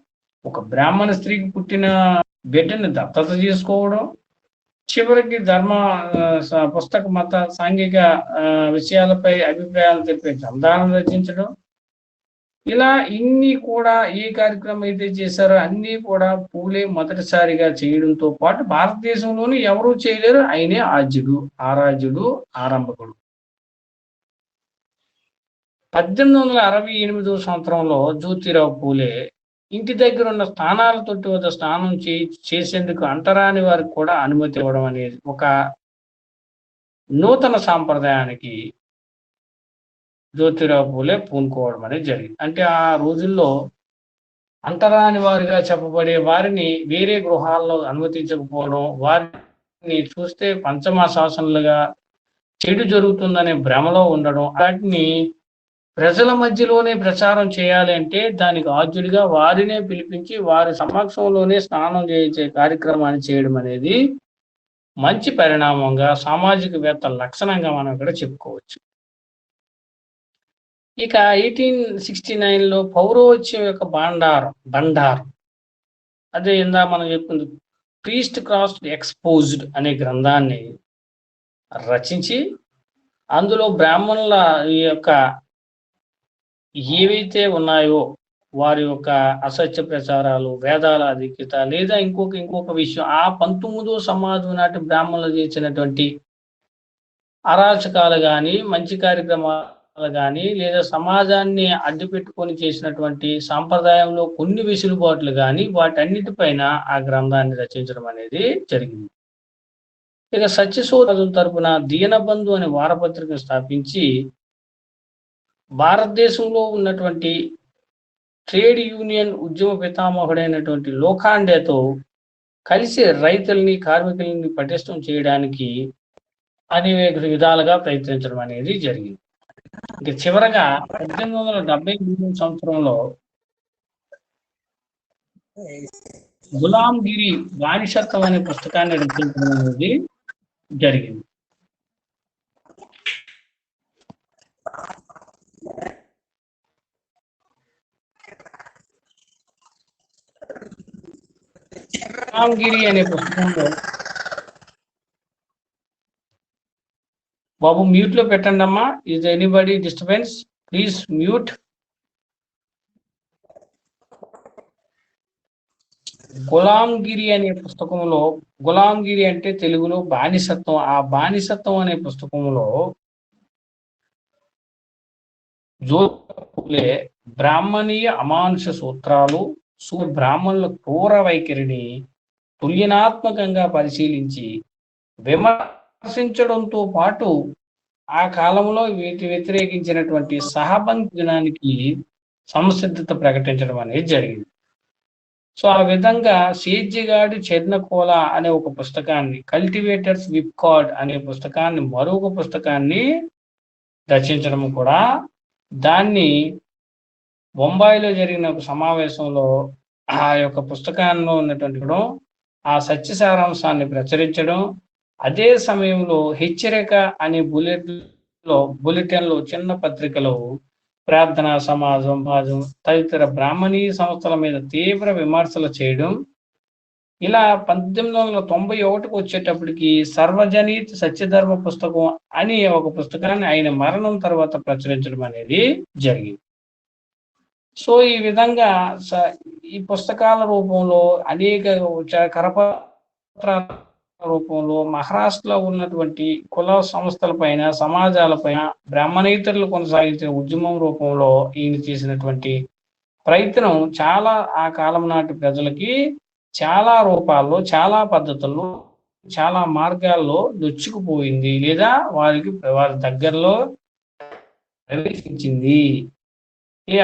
ఒక బ్రాహ్మణ స్త్రీకి పుట్టిన బిడ్డని దత్తత చేసుకోవడం, చివరికి ధర్మ పుస్తక మత సాంఘిక విషయాలపై అభిప్రాయాలు తెలిపే గ్రంథాలను రచించడం, ఇలా ఇన్ని కూడా ఏ కార్యక్రమం అయితే చేశారో అన్ని కూడా పూలే మొదటిసారిగా చేయడంతో పాటు భారతదేశంలోని ఎవరూ చేయలేరు, ఆయనే ఆరాధ్యుడు, ఆరంభకుడు. 1868వ సంవత్సరంలో జ్యోతిరావు పూలే ఇంటి దగ్గర ఉన్న స్థానాల తొట్టి వద్ద స్నానం చేసేందుకు అంటరాని వారికి కూడా అనుమతి ఇవ్వడం అనేది ఒక నూతన సాంప్రదాయానికి జ్యోతిరావు పూలే పూనుకోవడం అనేది జరిగింది. అంటే ఆ రోజుల్లో అంటరాని వారిగా చెప్పబడే వారిని వేరే గృహాల్లో అనుమతించకపోవడం, వారిని చూస్తే పంచమ శాసనులుగా చెడు జరుగుతుందనే భ్రమలో ఉండడం, వాటిని ప్రజల మధ్యలోనే ప్రచారం చేయాలి అంటే దానికి ఆద్యుడిగా వారినే పిలిపించి వారి సమక్షంలోనే స్నానం చేయించే కార్యక్రమాన్ని చేయడం అనేది మంచి పరిణామంగా సామాజికవేత్త లక్షణంగా మనం ఇక్కడ చెప్పుకోవచ్చు. ఇక 1869లో పౌరోహిత్యం యొక్క బండారం అదే ఇందాక మనం చెప్పుకుంది ప్రీస్ట్ క్రాస్డ్ ఎక్స్పోజ్డ్ అనే గ్రంథాన్ని రచించి అందులో బ్రాహ్మణుల ఈ యొక్క ఏవైతే ఉన్నాయో వారి యొక్క అసత్య ప్రచారాలు, వేదాల అధిక్యత లేదా ఇంకొక విషయం ఆ 19వ సమాజం నాటి బ్రాహ్మణులు చేసినటువంటి అరాచకాలు కానీ మంచి కార్యక్రమాలు కానీ లేదా సమాజాన్ని అడ్డుపెట్టుకొని చేసినటువంటి సాంప్రదాయంలో కొన్ని వెసులుబాట్లు కానీ వాటన్నిటిపైన ఆ గ్రంథాన్ని రచించడం అనేది జరిగింది. ఇక సత్యశోధన తరపున దీనబంధు అనే వారపత్రికను స్థాపించి భారతదేశంలో ఉన్నటువంటి ట్రేడ్ యూనియన్ ఉద్యమ పితామహుడైనటువంటి లోఖాండేతో కలిసి రైతుల్ని కార్మికుల్ని పటిష్టం చేయడానికి అనేక విధాలుగా ప్రయత్నించడం అనేది జరిగింది. ఇక చివరగా 1873 సంవత్సరంలో గులాంగిరి బానిసత్వం అనే పుస్తకాన్ని రచించడం అనేది జరిగింది. గులాంగిరి అనే పుస్తకంలో బాబు మ్యూట్ లో పెట్టండి అమ్మా. Is anybody disturbance? Please mute. Gulamgiri అనే పుస్తకంలో, గులాంగిరి అంటే తెలుగులో బానిసత్వం, ఆ బానిసత్వం అనే పుస్తకంలో జోలే బ్రాహ్మణీయ అమానుష సూత్రాలు, బ్రాహ్మణుల క్రూర వైఖరిని తుల్యనాత్మకంగా పరిశీలించి విమర్శించడంతో పాటు ఆ కాలంలో వ్యతిరేకించినటువంటి సహబంధనానికి సంసిద్ధత ప్రకటించడం అనేది జరిగింది. సో ఆ విధంగా సేద్యగాడి చెర్నకోల అనే ఒక పుస్తకాన్ని, కల్టివేటర్స్ విప్ కార్డ్ అనే పుస్తకాన్ని, మరొక పుస్తకాన్ని రచించడం కూడా, దాన్ని బొంబాయిలో జరిగిన ఒక సమావేశంలో ఆ యొక్క పుస్తకాల్లో ఉన్నటువంటి ఆ సత్య సారాంశాన్ని ప్రచురించడం, అదే సమయంలో హెచ్చరిక అనే బులెటిన్లో చిన్న పత్రికలో ప్రార్థనా సమాజం తదితర బ్రాహ్మణీయ సంస్థల మీద తీవ్ర విమర్శలు చేయడం, ఇలా 1891 వచ్చేటప్పటికి సర్వజనీత్ సత్యధర్మ పుస్తకం అని ఒక పుస్తకాన్ని ఆయన మరణం తర్వాత ప్రచురించడం అనేది జరిగింది. సో ఈ విధంగా ఈ పుస్తకాల రూపంలో అనేక కరపత్రాల రూపంలో మహారాష్ట్రలో ఉన్నటువంటి కుల సంస్థల పైన, సమాజాలపైన బ్రాహ్మణేతరులు కొనసాగించిన ఉద్యమం రూపంలో ఈయన చేసినటువంటి ప్రయత్నం చాలా ఆ కాలం నాటి ప్రజలకి చాలా రూపాల్లో, చాలా పద్ధతుల్లో, చాలా మార్గాల్లో నొచ్చుకుపోయింది లేదా వారి దగ్గరలో ప్రవేశించింది.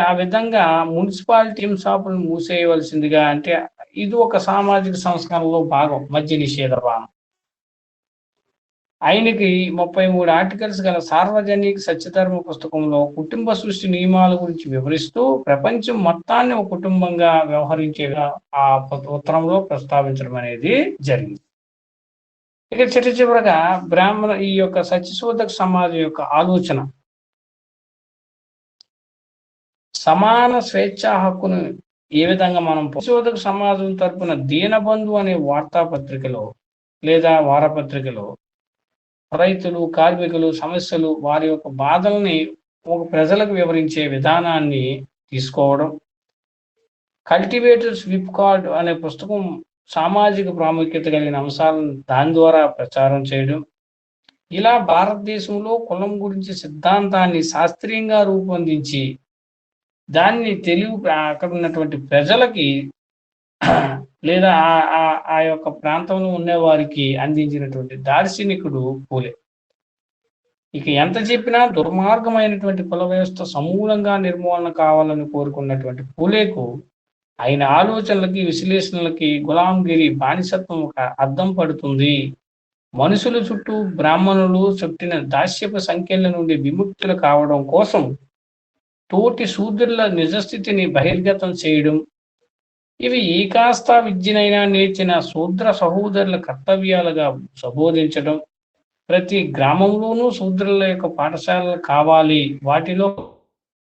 ఆ విధంగా మున్సిపాలిటీ షాపులను మూసేయవలసిందిగా, అంటే ఇది ఒక సామాజిక సంస్కరణలో భాగం, మద్య నిషేధ పానం. ఆయనకి 33 ఆర్టికల్స్ గల సార్వజనిక సత్యధర్మ పుస్తకంలో కుటుంబ సృష్టి నియమాల గురించి వివరిస్తూ ప్రపంచం మొత్తాన్ని ఒక కుటుంబంగా వ్యవహరించేగా ఆ ఉత్తరంలో ప్రస్తావించడం అనేది జరిగింది. ఇక చివరగా ఈ యొక్క సత్యశోధక సమాజం యొక్క ఆలోచన సమాన స్వేచ్ఛా హక్కును ఏ విధంగా మనం సత్యశోధక సమాజం తరపున దీనబంధు అనే వార్తాపత్రికలో లేదా వారపత్రికలో రైతులు, కార్మికులు సమస్యలు, వారి యొక్క బాధల్ని ఒక ప్రజలకు వివరించే విధానాన్ని తీసుకోవడం, కల్టివేటర్స్ విప్ కార్డ్ అనే పుస్తకం సామాజిక ప్రాముఖ్యత కలిగిన అంశాలను దాని ద్వారా ప్రచారం చేయడం, ఇలా భారతదేశంలో కులం గురించి సిద్ధాంతాన్ని శాస్త్రీయంగా రూపొందించి దాన్ని అక్కడ ఉన్నటువంటి ప్రజలకి లేదా ఆ యొక్క ప్రాంతంలో ఉండే వారికి అందించినటువంటి దార్శనికుడు పూలే. ఇక ఎంత చెప్పినా దుర్మార్గమైనటువంటి కుల వ్యవస్థ సమూలంగా నిర్మూలన కావాలని కోరుకున్నటువంటి పూలేకు ఆయన ఆలోచనలకి, విశ్లేషణలకి గులాంగిరి బానిసత్వం ఒక అద్దం పడుతుంది. మనుషుల చుట్టూ బ్రాహ్మణులు చుట్టిన దాస్యపు సంఖ్యల నుండి విముక్తులు కావడం కోసం తోటి శూద్రుల నిజస్థితిని బహిర్గతం చేయడం, ఇవి ఏ కాస్త విద్యనైనా నేర్చిన శూద్ర సహోదరుల కర్తవ్యాలుగా సంబోధించడం, ప్రతి గ్రామంలోనూ శూద్రుల యొక్క పాఠశాలలు కావాలి, వాటిలో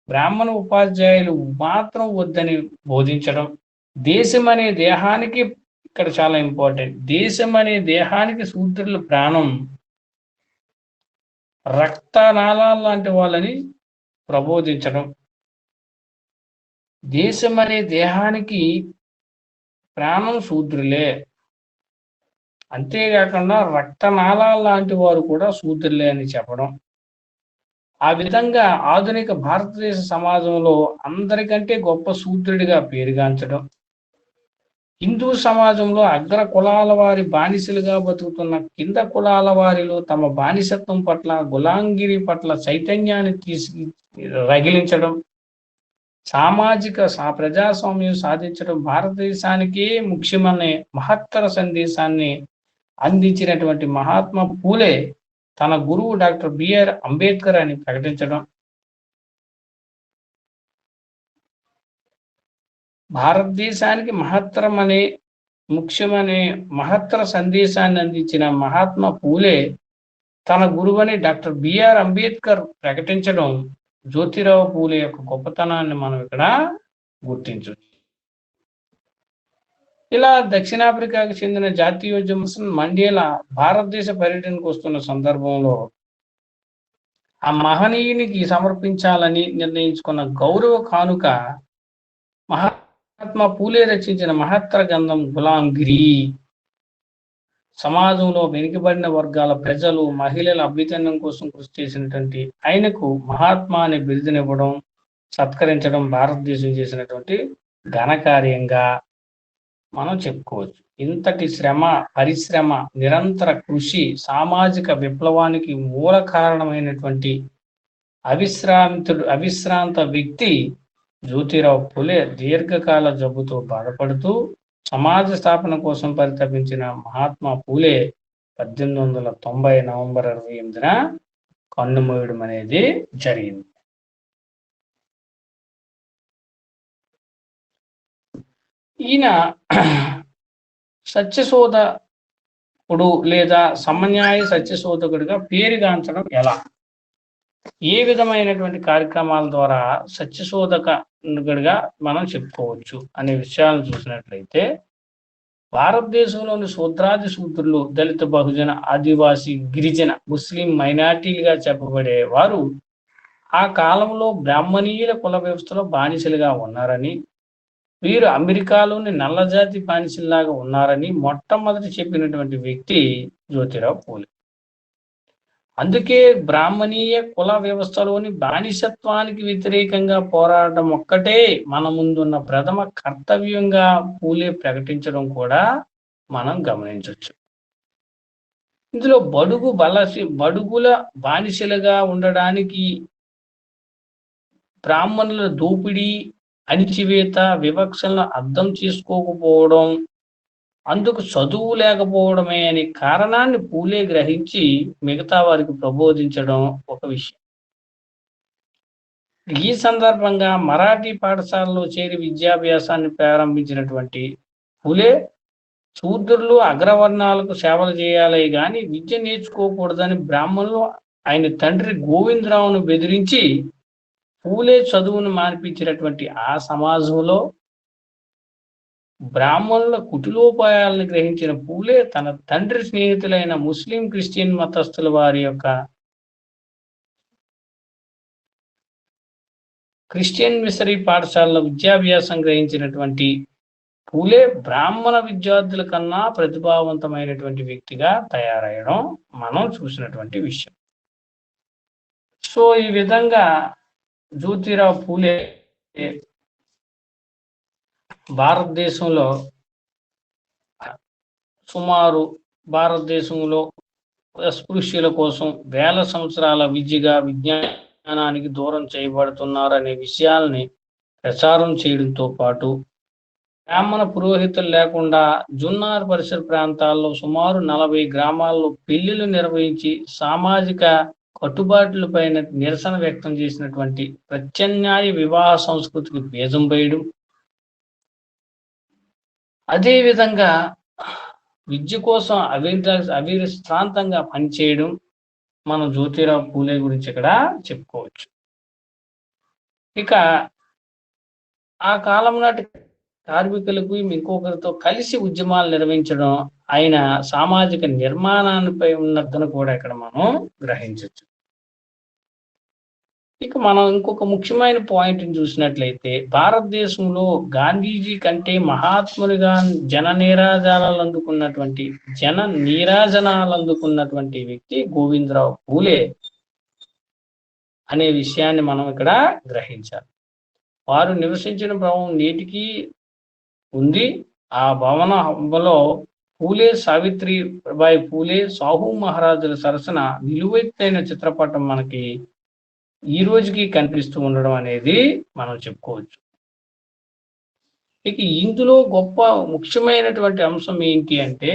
బ్రాహ్మణ ఉపాధ్యాయులు మాత్రం వద్దని బోధించడం, దేశం అనే దేహానికి ఇక్కడ చాలా ఇంపార్టెంట్, దేశం అనే దేహానికి శూద్రుల ప్రాణం, రక్తనాళాలు లాంటి వాళ్ళని ప్రబోధించడం, దేశం అనే దేహానికి ప్రాణం శూద్రులే, అంతేకాకుండా రక్తనాళాలు లాంటి వారు కూడా శూద్రులే అని చెప్పడం. ఆ విధంగా ఆధునిక భారతదేశ సమాజంలో అందరికంటే గొప్ప శూద్రుడిగా పేరుగాంచడం, హిందూ సమాజంలో అగ్ర కులాల వారి బానిసలుగా బతుకుతున్న కింద కులాల వారిలో తమ బానిసత్వం పట్ల, గులాంగిరి పట్ల చైతన్యాన్ని రగిలించడం, సామాజిక ప్రజాస్వామ్యం సాధించడం భారతదేశానికే ముఖ్యమనే మహత్తర సందేశాన్ని అందించినటువంటి మహాత్మా పూలే తన గురువు డాక్టర్ బిఆర్ అంబేద్కర్ అని ప్రకటించడం, భారతదేశానికి ముఖ్యమనే మహత్తర సందేశాన్ని అందించిన మహాత్మా పూలే తన గురువని డాక్టర్ బిఆర్ అంబేద్కర్ ప్రకటించడం జ్యోతిరావు పూలే యొక్క గొప్పతనాన్ని మనం ఇక్కడ గుర్తించవచ్చు. ఇలా దక్షిణాఫ్రికాకు చెందిన జాతీయోద్యమ మండేలా భారతదేశ పర్యటనకు వస్తున్న సందర్భంలో ఆ మహనీయునికి సమర్పించాలని నిర్ణయించుకున్న గౌరవ కానుక మహాత్మా పూలే రచించిన మహత్తర గ్రంథం గులాంగిరి. సమాజంలో వెనుకబడిన వర్గాల ప్రజలు, మహిళల అభ్యుదయం కోసం కృషి చేసినటువంటి ఆయనకు మహాత్మా అనే బిరుదునివ్వడం, సత్కరించడం భారతదేశం చేసినటువంటి ఘనకార్యంగా మనం చెప్పుకోవచ్చు. ఇంతటి పరిశ్రమ, నిరంతర కృషి సామాజిక విప్లవానికి మూల కారణమైనటువంటి అవిశ్రాంత వ్యక్తి జ్యోతిరావు పూలే దీర్ఘకాల జబ్బుతో బాధపడుతూ సమాజ స్థాపన కోసం పరితపించిన మహాత్మా పూలే 1890 నవంబర్ 28న కన్నుమూయడం అనేది జరిగింది. ఈయన సత్యశోధకుడు లేదా సమన్యాయ సత్యశోధకుడిగా పేరుగాంచడం ఎలా, ఏ విధమైనటువంటి కార్యక్రమాల ద్వారా సత్యశోధకుడిగా మనం చెప్పుకోవచ్చు అనే విషయాలను చూసినట్లయితే, భారతదేశంలోని శూద్రాది శూద్రులు, దళిత, బహుజన, ఆదివాసి, గిరిజన, ముస్లిం మైనార్టీలుగా చెప్పబడే వారు ఆ కాలంలో బ్రాహ్మణీయుల కుల వ్యవస్థలో బానిసలుగా ఉన్నారని, వీరు అమెరికాలోని నల్లజాతి బానిసల్లాగా ఉన్నారని మొట్టమొదటి చెప్పినటువంటి వ్యక్తి జ్యోతిరావు పూలే. అందుకే బ్రాహ్మణీయ కుల వ్యవస్థలోని బానిసత్వానికి వ్యతిరేకంగా పోరాటం ఒక్కటే మన ముందున్న ప్రథమ కర్తవ్యంగా పూలే ప్రకటించడం కూడా మనం గమనించవచ్చు. ఇందులో బడుగుల బానిసలుగా ఉండడానికి, బ్రాహ్మణుల దోపిడీ, అణిచివేత, వివక్షలను అర్థం చేసుకోకపోవడం, అందుకు చదువు లేకపోవడమే అనే కారణాన్ని పూలే గ్రహించి మిగతా వారికి ప్రబోధించడం ఒక విషయం. ఈ సందర్భంగా మరాఠీ పాఠశాలలో చేరి విద్యాభ్యాసాన్ని ప్రారంభించినటువంటి పూలే శూద్రులు అగ్రవర్ణాలకు సేవలు చేయాలి కానీ విద్య నేర్చుకోకూడదని బ్రాహ్మణులు ఆయన తండ్రి గోవిందరావును బెదిరించి పూలే చదువును మాన్పించినటువంటి ఆ సమాజంలో బ్రాహ్మణుల కుటిలోపాయాలను గ్రహించిన పూలే తన తండ్రి స్నేహితులైన ముస్లిం, క్రిస్టియన్ మతస్థుల వారి యొక్క క్రిస్టియన్ మిషనరీ పాఠశాలలో విద్యాభ్యాసం గ్రహించినటువంటి పూలే బ్రాహ్మణ విద్యార్థుల కన్నా ప్రతిభావంతమైనటువంటి వ్యక్తిగా తయారయ్యడం మనం చూసినటువంటి విషయం. సో ఈ విధంగా జ్యోతిరావు పూలే భారతదేశంలో అస్పృశ్యుల కోసం వేల సంవత్సరాల విద్యగా విజ్ఞానానికి దూరం చేయబడుతున్నారనే విషయాల్ని ప్రచారం చేయడంతో పాటు బ్రాహ్మణ పురోహితులు లేకుండా జున్నార్ పరిసర ప్రాంతాల్లో సుమారు 40 గ్రామాల్లో పెళ్లిళ్లు నిర్వహించి సామాజిక కట్టుబాట్లపైన నిరసన వ్యక్తం చేసినటువంటి ప్రత్యామ్నాయ వివాహ సంస్కృతికి బీజం వేయడం, అదేవిధంగా విద్య కోసం అవిశ్రాంతంగా పనిచేయడం మనం జ్యోతిరావు పూలే గురించి ఇక్కడ చెప్పుకోవచ్చు. ఇక ఆ కాలం నాటి కార్మికులకు ఇంకొకరితో కలిసి ఉద్యమాలు నిర్వహించడం ఆయన సామాజిక నిర్మాణానిపై ఉన్నదని కూడా ఇక్కడ మనం గ్రహించవచ్చు. ఇక మనం ఇంకొక ముఖ్యమైన పాయింట్ చూసినట్లయితే భారతదేశంలో గాంధీజీ కంటే మహాత్మునిగా జన నీరాజనాలు అందుకున్నటువంటి వ్యక్తి గోవిందరావు పూలే అనే విషయాన్ని మనం ఇక్కడ గ్రహించాలి. వారు నివసించిన భవనం నేటికి ఉంది. ఆ భవనంలో పూలే, సావిత్రిబాయి పూలే, సాహు మహారాజుల సరసన నిలువెత్తైన చిత్రపటం మనకి ఈ రోజుకి కనిపిస్తూ ఉండడం అనేది మనం చెప్పుకోవచ్చు. ఇక ఇందులో గొప్ప ముఖ్యమైనటువంటి అంశం ఏంటి అంటే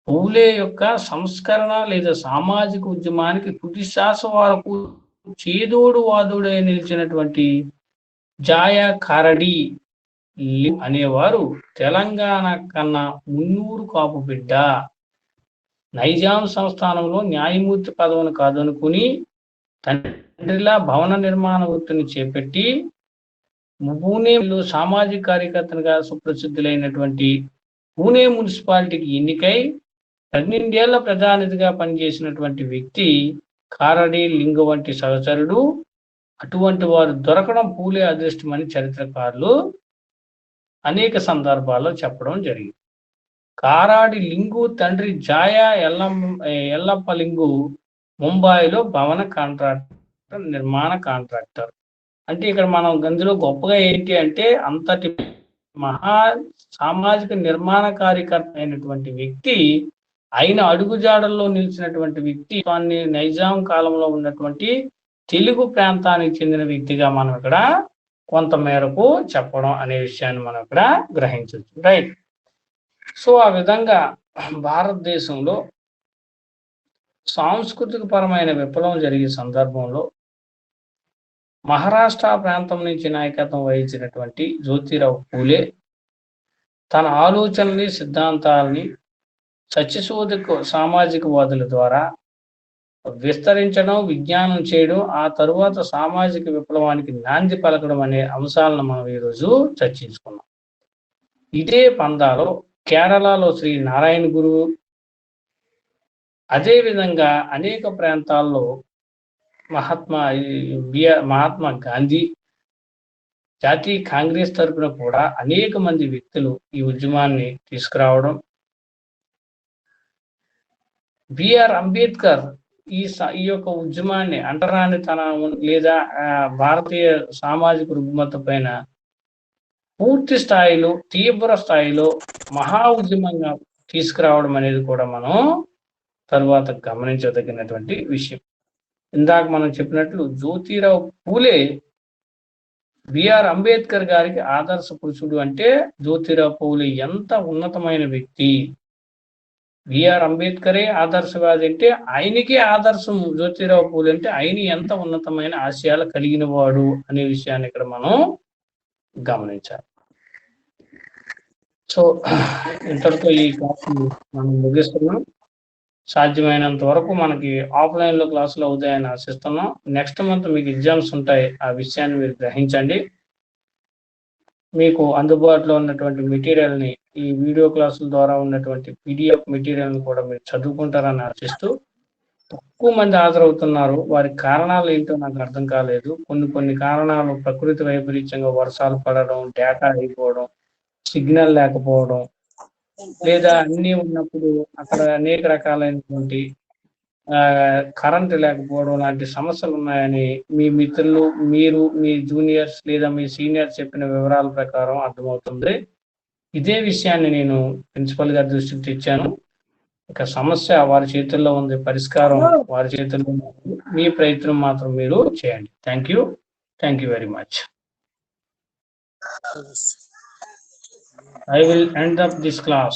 పూలే యొక్క సంస్కరణ లేదా సామాజిక ఉద్యమానికి తుది శ్వాస వరకు చేదోడు వాదోడు నిలిచినటువంటి జాయా కారడి అనేవారు తెలంగాణ కన్నా మున్నూరు కాపు బిడ్డ. నైజాం సంస్థానంలో న్యాయమూర్తి పదవిని కాదనుకుని తండ్రిలా భవన నిర్మాణ వృత్తిని చేపట్టి పూణేలో సామాజిక కార్యకర్తగా సుప్రసిద్ధులైనటువంటి పూణే మున్సిపాలిటీకి ఎన్నికై 12 ఏళ్ల ప్రజానిధిగా పనిచేసినటువంటి వ్యక్తి కారడి లింగ వంటి సహచరుడు. అటువంటి వారు దొరకడం పూలే అదృష్టమని చరిత్రకారులు అనేక సందర్భాల్లో చెప్పడం జరిగింది. కారాడి లింగు తండ్రి జాయా ఎల్లప్ప లింగు ముంబాయిలో భవన కాంట్రాక్టర్, నిర్మాణ కాంట్రాక్టర్. అంటే ఇక్కడ మనం గందులో గొప్పగా ఏంటి అంటే అంతటి మహా సామాజిక నిర్మాణ కార్యకర్త అయినటువంటి వ్యక్తి, ఆయన అడుగుజాడల్లో నిలిచినటువంటి వ్యక్తి, నైజాం కాలంలో ఉన్నటువంటి తెలుగు ప్రాంతానికి చెందిన వ్యక్తిగా మనం ఇక్కడ కొంత మేరకు చెప్పడం అనే విషయాన్ని మనం ఇక్కడ గ్రహించవచ్చు. రైట్. సో ఆ విధంగా భారతదేశంలో సాంస్కృతిక పరమైన విప్లవం జరిగే సందర్భంలో మహారాష్ట్ర ప్రాంతం నుంచి నాయకత్వం వహించినటువంటి జ్యోతిరావు పూలే తన ఆలోచనల్ని, సిద్ధాంతాలని సత్యశోధక సామాజికవాదుల ద్వారా విస్తరించడం, విజ్ఞానం చేయడం, ఆ తరువాత సామాజిక విప్లవానికి నాంది పలకడం అనే అంశాలను మనం ఈరోజు చర్చించుకున్నాం. ఇదే పందాలో కేరళలో శ్రీ నారాయణ గురువు, అదేవిధంగా అనేక ప్రాంతాల్లో మహాత్మా గాంధీ, జాతీయ కాంగ్రెస్ తరపున కూడా అనేక మంది వ్యక్తులు ఈ ఉద్యమాన్ని తీసుకురావడం, బిఆర్ అంబేద్కర్ ఈ యొక్క ఉద్యమాన్ని అంటరానితనం లేదా భారతీయ సామాజిక రుగ్మత పైన పూర్తి స్థాయిలో, తీవ్ర స్థాయిలో మహా ఉద్యమంగా తీసుకురావడం అనేది కూడా మనం తరువాత గమనించదగినటువంటి విషయం. ఇందాక మనం చెప్పినట్లు జ్యోతిరావు పూలే బిఆర్ అంబేద్కర్ గారికి ఆదర్శ పురుషుడు. అంటే జ్యోతిరావు పూలే ఎంత ఉన్నతమైన వ్యక్తి, బిఆర్ అంబేద్కరే ఆదర్శవాది అంటే ఆయనకే ఆదర్శం జ్యోతిరావు పూలే అంటే ఆయన ఎంత ఉన్నతమైన ఆశయాలు కలిగిన వాడు అనే విషయాన్ని ఇక్కడ మనం గమనించాలి. సో ఇంతటితో ఈ క్లాస్ మనం ముగిస్తున్నాం. సాధ్యమైనంత వరకు మనకి ఆఫ్లైన్లో క్లాసులు అవుతాయని ఆశిస్తున్నాం. నెక్స్ట్ మంత్ మీకు ఎగ్జామ్స్ ఉంటాయి, ఆ విషయాన్ని మీరు గ్రహించండి. మీకు అందుబాటులో ఉన్నటువంటి మెటీరియల్ని, ఈ వీడియో క్లాసుల ద్వారా ఉన్నటువంటి PDF మెటీరియల్ని కూడా మీరు చదువుకుంటారని ఆశిస్తూ, తక్కువ మంది హాజరవుతున్నారు. వారి కారణాలు ఏంటో నాకు అర్థం కాలేదు. కొన్ని కారణాలు ప్రకృతి వైపరీత్యంగా వర్షాలు పడడం, డేటా అయిపోవడం, సిగ్నల్ లేకపోవడం, లేదా అన్నీ ఉన్నప్పుడు అక్కడ అనేక రకాలైనటువంటి కరెంట్ లేకపోవడం లాంటి సమస్యలు ఉన్నాయని మీ మిత్రులు, మీరు, మీ జూనియర్స్ లేదా మీ సీనియర్స్ చెప్పిన వివరాల ప్రకారం అర్థమవుతుంది. ఇదే విషయాన్ని నేను ప్రిన్సిపల్ గారి దృష్టికి తెచ్చాను. ఇక సమస్య వారి చేతుల్లో ఉంది, పరిష్కారం వారి చేతుల్లో ఉంది. మీ ప్రయత్నం మాత్రం మీరు చేయండి. Thank you very much. I will end up this class.